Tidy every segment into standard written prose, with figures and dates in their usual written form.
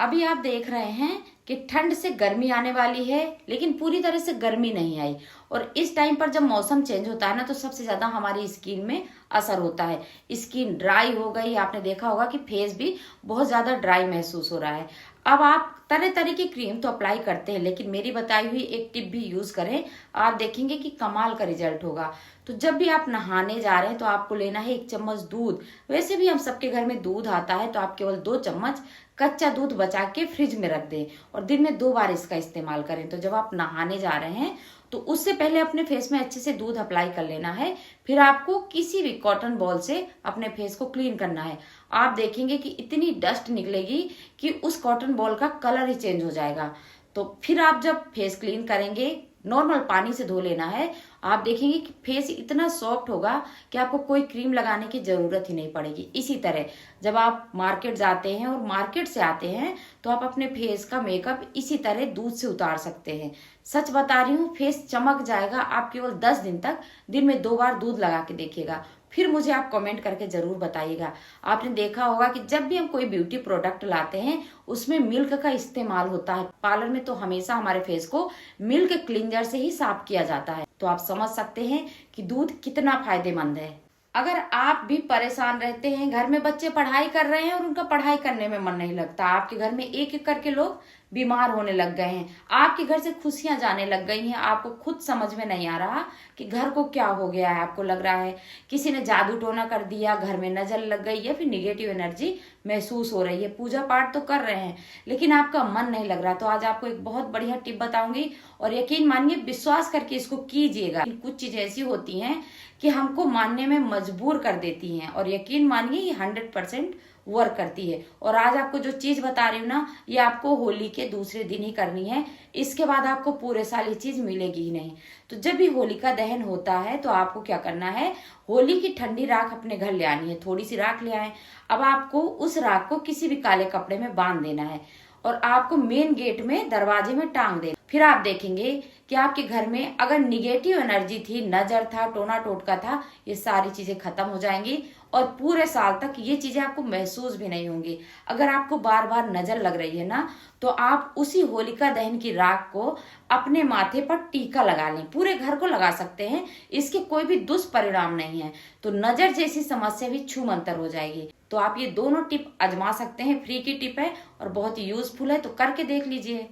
अभी आप देख रहे हैं कि ठंड से गर्मी आने वाली है, लेकिन पूरी तरह से गर्मी नहीं आई। और इस टाइम पर जब मौसम चेंज होता है ना, तो सबसे ज्यादा हमारी स्किन में असर होता है। स्किन ड्राई हो गई, आपने देखा होगा कि फेस भी बहुत ज्यादा ड्राई महसूस हो रहा है। अब आप तरह तरह की क्रीम तो अप्लाई करते हैं, लेकिन मेरी बताई हुई एक टिप भी यूज करें, आप देखेंगे कि कमाल का रिजल्ट होगा। तो जब भी आप नहाने जा रहे हैं तो आपको लेना है 1 चम्मच दूध। वैसे भी हम सबके घर में दूध आता है, तो आप केवल 2 चम्मच कच्चा दूध बचा के फ्रिज में रख दें और दिन में 2 बार इसका इस्तेमाल करें। तो जब आप नहाने जा रहे हैं तो उससे पहले अपने फेस में अच्छे से दूध अप्लाई कर लेना है। फिर आपको किसी भी कॉटन बॉल से अपने फेस को क्लीन करना है। आप देखेंगे कि इतनी डस्ट निकलेगी कि उस कॉटन बॉल का कलर ही चेंज हो जाएगा। तो फिर आप जब फेस क्लीन करेंगे, नॉर्मल पानी से धो लेना है। आप देखेंगे कि फेस इतना सॉफ्ट होगा कि आपको कोई क्रीम लगाने की जरूरत ही नहीं पड़ेगी। इसी तरह जब आप मार्केट जाते हैं और मार्केट से आते हैं तो आप अपने फेस का मेकअप इसी तरह दूध से उतार सकते हैं। सच बता रही हूँ, फेस चमक जाएगा। आप केवल 10 दिन तक दिन में 2 बार दूध लगा के देखिएगा, फिर मुझे आप कमेंट करके जरूर बताइएगा। आपने देखा होगा कि जब भी हम कोई ब्यूटी प्रोडक्ट लाते हैं उसमें मिल्क का इस्तेमाल होता है। पार्लर में तो हमेशा हमारे फेस को मिल्क क्लींजर से ही साफ किया जाता है। तो आप समझ सकते हैं कि दूध कितना फायदेमंद है। अगर आप भी परेशान रहते हैं, घर में बच्चे पढ़ाई कर रहे हैं और उनका पढ़ाई करने में मन नहीं लगता, आपके घर में एक एक करके लोग बीमार होने लग गए हैं, आपके घर से खुशियां जाने लग गई हैं, आपको खुद समझ में नहीं आ रहा कि घर को क्या हो गया है। आपको लग रहा है किसी ने जादू टोना कर दिया, घर में नजर लग गई, या फिर निगेटिव एनर्जी महसूस हो रही है। पूजा पाठ तो कर रहे हैं लेकिन आपका मन नहीं लग रहा। तो आज आपको एक बहुत बढ़िया टिप बताऊंगी और यकीन मानिए, विश्वास करके इसको कीजिएगा। कुछ चीजें ऐसी होती हैं कि हमको मानने में मजबूर कर देती हैं, और यकीन मानिए ये 100% वर्क करती है। और आज आपको जो चीज बता रही हूँ ना, ये आपको होली के दूसरे दिन ही करनी है। इसके बाद आपको पूरे साल ये चीज मिलेगी ही नहीं। तो जब भी होलिका दहन होता है तो आपको क्या करना है, होली की ठंडी राख अपने घर ले आनी है। थोड़ी सी राख ले आए। अब आपको उस राख को किसी भी काले कपड़े में बांध देना है और आपको मेन गेट में, दरवाजे में टांग देना। फिर आप देखेंगे कि आपके घर में अगर निगेटिव एनर्जी थी, नजर था, टोना टोटका था, ये सारी चीजें खत्म हो जाएंगी और पूरे साल तक ये चीजें आपको महसूस भी नहीं होंगी। अगर आपको बार बार नजर लग रही है ना, तो आप उसी होलिका दहन की राख को अपने माथे पर टीका लगा लें। पूरे घर को लगा सकते हैं, इसके कोई भी दुष्परिणाम नहीं है। तो नजर जैसी समस्या भी छूमंतर हो जाएगी। तो आप ये दोनों टिप आजमा सकते हैं। फ्री की टिप है और बहुत ही यूजफुल है, तो करके देख लीजिए।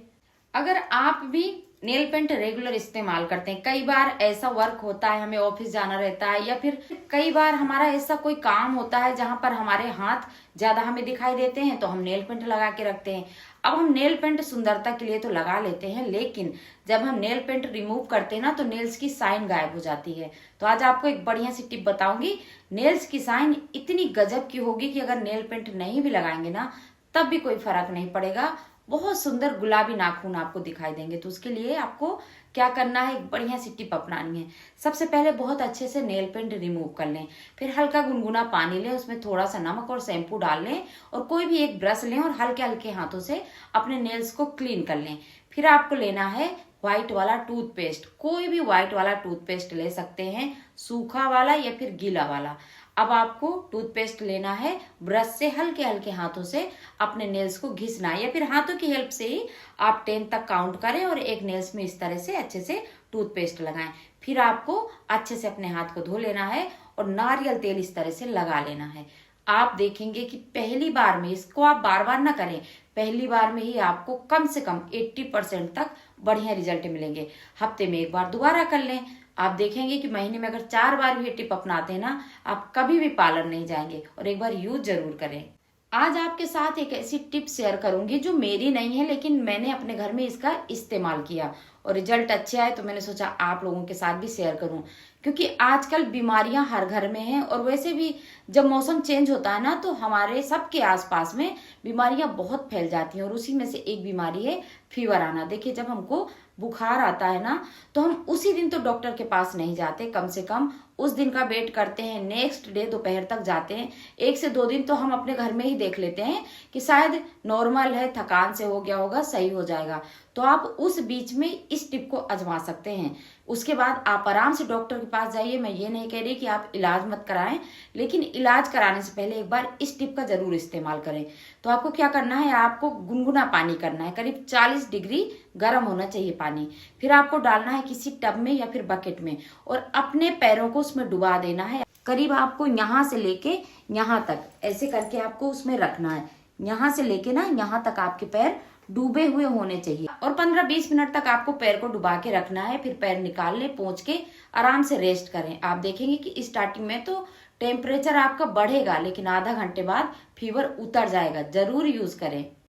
अगर आप भी नेल पेंट रेगुलर इस्तेमाल करते हैं, कई बार ऐसा वर्क होता है, हमें ऑफिस जाना रहता है, या फिर कई बार हमारा ऐसा कोई काम होता है जहां पर हमारे हाथ ज्यादा हमें दिखाई देते हैं, तो हम नेल पेंट लगा के रखते हैं। अब हम नेल पेंट सुंदरता के लिए तो लगा लेते हैं, लेकिन जब हम नेल पेंट रिमूव करते हैं ना, तो नेल्स की साइन गायब हो जाती है। तो आज आपको एक बढ़िया सी टिप बताऊंगी। नेल्स की साइन इतनी गजब की होगी कि अगर नेल पेंट नहीं भी लगाएंगे ना, तब भी कोई फर्क नहीं पड़ेगा। बहुत सुंदर गुलाबी नाखून आपको दिखाई देंगे। तो उसके लिए आपको क्या करना है, एक बढ़िया सी टिप अपनानी है। सबसे पहले बहुत अच्छे से नेल पेंट रिमूव कर लें। फिर हल्का गुनगुना पानी लें, उसमें थोड़ा सा नमक और शैम्पू डाल लें और कोई भी एक ब्रश लें और हल्के हल्के हाथों से अपने नेल्स को क्लीन कर लें। फिर आपको लेना है व्हाइट वाला टूथपेस्ट। कोई भी व्हाइट वाला टूथपेस्ट ले सकते हैं, सूखा वाला या फिर गीला वाला। अब आपको टूथपेस्ट लेना है, ब्रश से हल्के हल्के हाथों से अपने नेल्स को घिसना है, या फिर हाथों की हेल्प से ही आप 10 तक काउंट करें और एक नेल्स में इस तरह से अच्छे से टूथपेस्ट लगाएं। फिर आपको अच्छे से अपने हाथ को धो लेना है और नारियल तेल इस तरह से लगा लेना है। आप देखेंगे कि पहली बार में, इसको आप बार बार ना करें, पहली बार में ही आपको कम से कम 80% तक बढ़िया रिजल्ट मिलेंगे। हफ्ते में 1 बार दोबारा कर लें। आप देखेंगे कि महीने में अगर 4 बार भी ये टिप अपनाते हैं ना, आप कभी भी पार्लर नहीं जाएंगे। और एक बार यूज जरूर करें। आज आपके साथ एक ऐसी टिप शेयर करूंगी जो मेरी नहीं है, लेकिन मैंने अपने घर में इसका इस्तेमाल किया और रिजल्ट अच्छे आए, तो मैंने सोचा आप लोगों के साथ भी शेयर करूं। क्योंकि आजकल बीमारियां हर घर में हैं, और वैसे भी जब मौसम चेंज होता है ना, तो हमारे सबके आसपास में बीमारियां बहुत फैल जाती हैं। और उसी में से एक बीमारी है फीवर आना। देखिए, जब हमको बुखार आता है ना, तो हम उसी दिन तो डॉक्टर के पास नहीं जाते, कम से कम उस दिन का वेट करते हैं, नेक्स्ट डे दोपहर तक जाते हैं। 1 से 2 दिन तो हम अपने घर में ही देख लेते हैं कि शायद नॉर्मल है, थकान से हो गया होगा, सही हो जाएगा। तो आप उस बीच में इस टिप को आजमा सकते हैं। उसके बाद आप आराम से डॉक्टर के पास जाइए। मैं ये नहीं कह रही कि आप इलाज मत कराएं, लेकिन इलाज कराने से पहले एक बार इस टिप का जरूर इस्तेमाल करें। तो आपको क्या करना है, आपको गुनगुना पानी करना है, करीब 40 डिग्री गर्म होना चाहिए पानी। फिर आपको डालना है किसी टब में या फिर बकेट में और अपने पैरों को उसमें डुबा देना है। करीब आपको यहाँ से लेके यहाँ तक ऐसे करके आपको उसमें रखना है। यहाँ से लेके ना यहाँ तक आपके पैर डूबे हुए होने चाहिए और 15-20 मिनट तक आपको पैर को डुबा के रखना है। फिर पैर निकाल ले, पोंछ के आराम से रेस्ट करें। आप देखेंगे कि स्टार्टिंग में तो टेम्परेचर आपका बढ़ेगा, लेकिन आधा घंटे बाद फीवर उतर जाएगा। जरूर यूज करें।